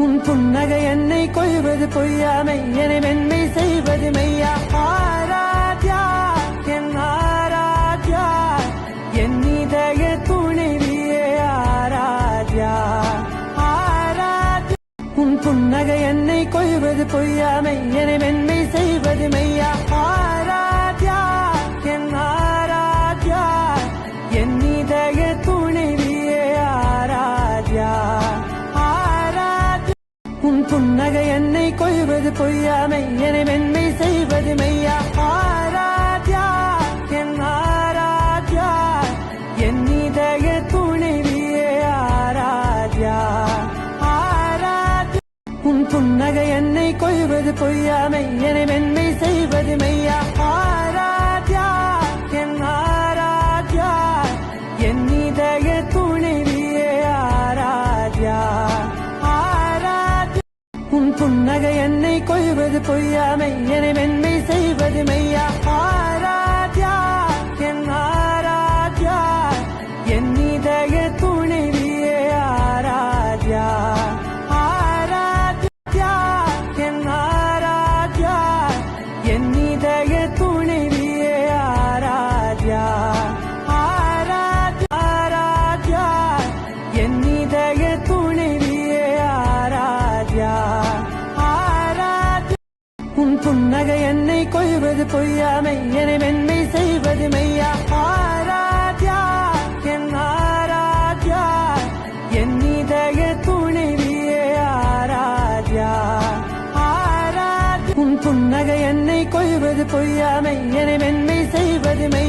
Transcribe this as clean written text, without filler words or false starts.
உன் புன்னகை என்னை கொய்வது பொய்யாமை என்னை மென்மை செய்வது மெய்யா. ஆராத்யா என் ஆராத்யா என் இதய துணைவியே ஆராத்யா. ஆராத்யா உன் புன்னகை என்னை கொய்வது பொய்யாமை என்னை மென்மை செய்வது மெய்யா. ஆராத்யா என் ஆராத்யா என் இதய துணைவியே ஆராத்யா. உன் புன்னகை என்னை கொய்வது பொய்யாமை என்னை மென்மை செய்வது மெய்யா. ஆராத்யா என் ஆராத்யா என் இதய துணைவியே ஆராத்யா. ஆராத்யா உன் புன்னகை என்னை கொய்வது பொய்யாமை என்னை மென்மை செய்வது மெய்யா. ஆராத்யா என் ஆராத்யா என் இதய துணைவியே ஆராத்யா. உன் புன்னகை என்னை கொய்வது பொய்யாமை என்னை மென்மை செய்வது மெய்யா. ஆராத்யா என் ஆராத்யா என் இதய துணைவியே ஆராத்யா. ஆராத்யா என் ஆராத்யா என் இதய துணைவியே ஆராத்யா. ஆராத்யா என் இதய துணைவியே ஆராத்யா. உன் புன்னகை என்னை கொய்வது பொய்யாமை என்னை மென்மை செய்வது மெய்யா. ஆராத்யா என் ஆராத்யா என் இதய துணைவியே ஆராத்யா. ஆராத்யா உன் புன்னகை என்னை கொய்வது பொய்யாமை என்னை மென்மை செய்வது மெய்யா.